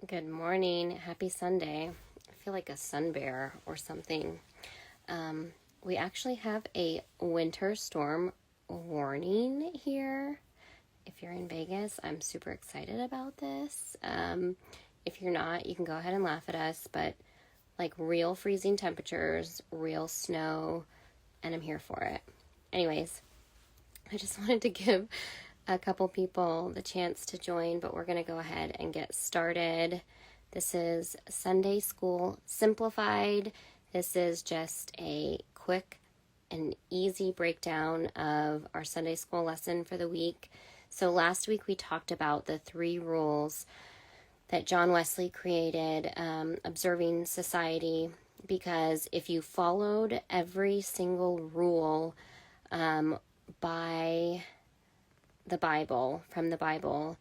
Good morning. Happy Sunday. I feel like a sun bear or something. We actually have a winter storm warning here. If you're in Vegas, I'm super excited about this. If you're not, you can go ahead and laugh at us, but like real freezing temperatures, real snow, and I'm here for it. Anyways, I just wanted to give a couple people the chance to join, but we're going to go ahead and get started. This is Sunday School Simplified. This is just a quick and easy breakdown of our Sunday school lesson for the week. So last week we talked about the 3 rules that John Wesley created, observing society, because if you followed every single rule by the Bible, from the Bible,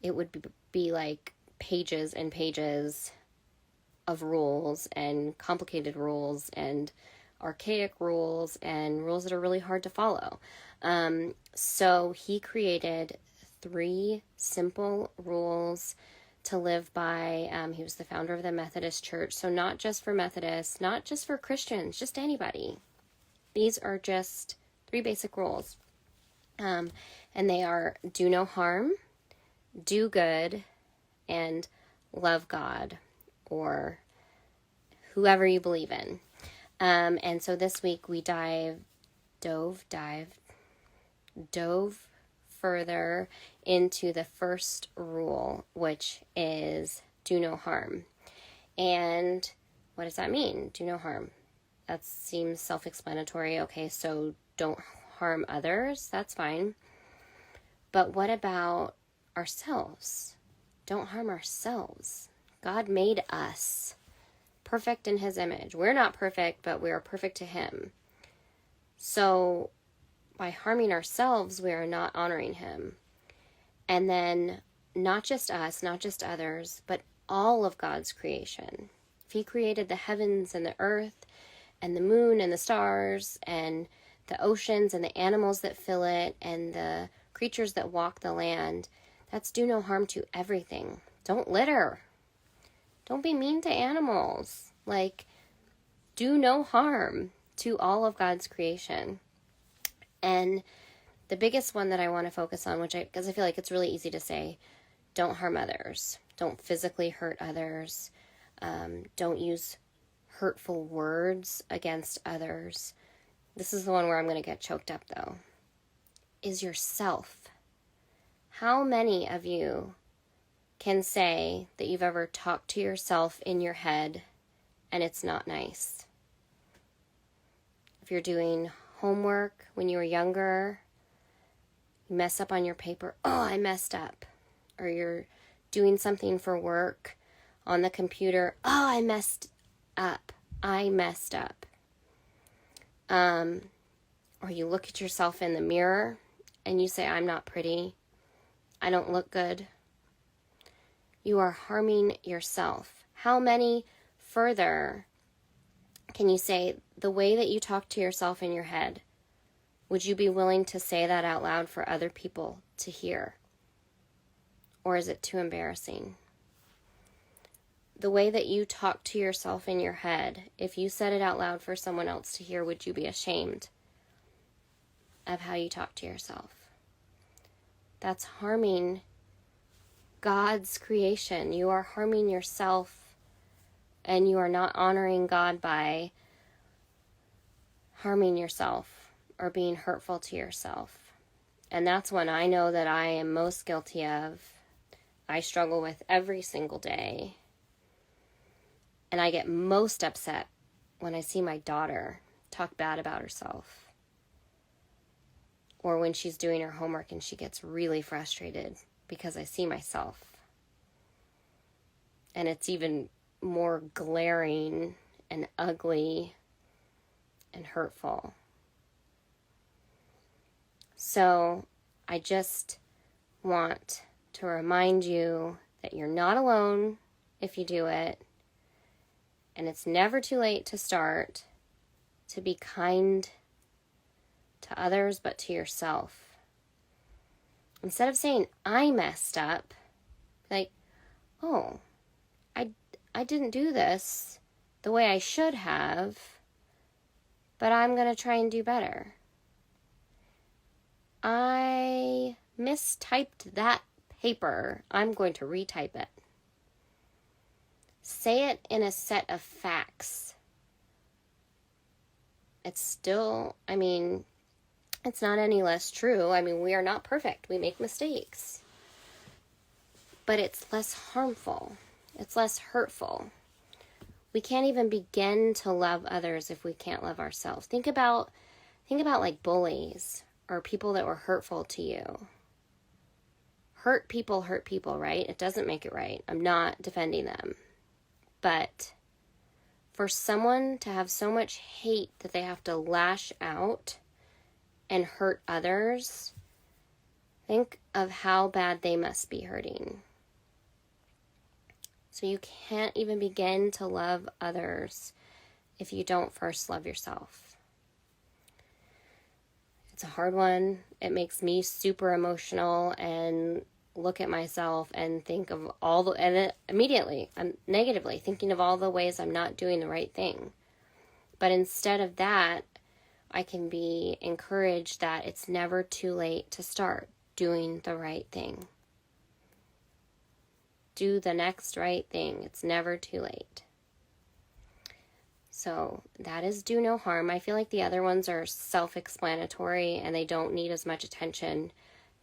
it would be like pages and pages of rules and complicated rules and archaic rules and rules that are really hard to follow. So he created 3 simple rules to live by. He was the founder of the Methodist Church. So not just for Methodists, not just for Christians, just anybody. These are just 3 basic rules. And they are do no harm, do good, and love God, or whoever you believe in. And so this week we dove further into the first rule, which is do no harm. And what does that mean? Do no harm. That seems self-explanatory. Okay, so don't harm others. That's fine. But what about ourselves? Don't harm ourselves. God made us perfect in his image. We're not perfect, but we are perfect to him. So by harming ourselves, we are not honoring him. And then not just us, not just others, but all of God's creation. If he created the heavens and the earth and the moon and the stars and the oceans and the animals that fill it and the creatures that walk the land, that's do no harm to everything. Don't litter. Don't be mean to animals. Like, do no harm to all of God's creation. And the biggest one that I want to focus on, because I feel like it's really easy to say, don't harm others. Don't physically hurt others. Don't use hurtful words against others. This is the one where I'm going to get choked up, though. Is yourself. How many of you can say that you've ever talked to yourself in your head and it's not nice? If you're doing homework when you were younger, you mess up on your paper, oh, I messed up. Or you're doing something for work on the computer, oh, I messed up. Or you look at yourself in the mirror and you say, I'm not pretty. I don't look good. You are harming yourself. How many further can you say the way that you talk to yourself in your head? Would you be willing to say that out loud for other people to hear? Or is it too embarrassing? The way that you talk to yourself in your head, if you said it out loud for someone else to hear, would you be ashamed of how you talk to yourself? That's harming God's creation. You are harming yourself, and you are not honoring God by harming yourself or being hurtful to yourself. And that's one I know that I am most guilty of. I struggle with every single day. And I get most upset when I see my daughter talk bad about herself. Or when she's doing her homework and she gets really frustrated because I see myself. And it's even more glaring and ugly and hurtful. So I just want to remind you that you're not alone if you do it. And it's never too late to start to be kind to others, but to yourself. Instead of saying, I messed up, like, oh, I didn't do this the way I should have, but I'm going to try and do better. I mistyped that paper. I'm going to retype it. Say it in a set of facts. It's still, it's not any less true. We are not perfect. We make mistakes. But it's less harmful. It's less hurtful. We can't even begin to love others if we can't love ourselves. Think about like bullies or people that were hurtful to you. Hurt people, right? It doesn't make it right. I'm not defending them. But for someone to have so much hate that they have to lash out and hurt others, think of how bad they must be hurting. So you can't even begin to love others if you don't first love yourself. It's a hard one. It makes me super emotional and look at myself and think of and then immediately I'm negatively thinking of all the ways I'm not doing the right thing. But instead of that, I can be encouraged that it's never too late to start doing the right thing. Do the next right thing. It's never too late. So that is do no harm. I feel like the other ones are self-explanatory and they don't need as much attention.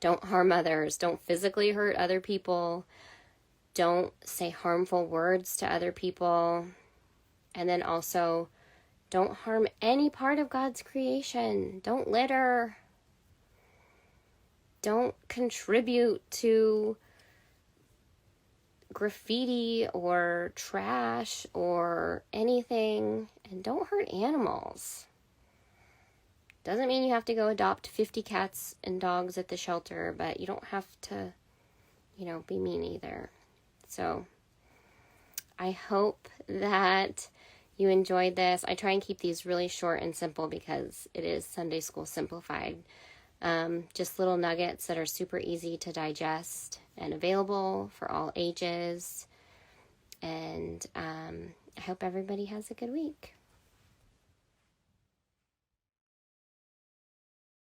Don't harm others. Don't physically hurt other people. Don't say harmful words to other people. And then also, don't harm any part of God's creation. Don't litter. Don't contribute to graffiti or trash or anything. And don't hurt animals. Doesn't mean you have to go adopt 50 cats and dogs at the shelter, but you don't have to, be mean either. So I hope that you enjoyed this. I try and keep these really short and simple because it is Sunday School Simplified. Just little nuggets that are super easy to digest and available for all ages. And I hope everybody has a good week.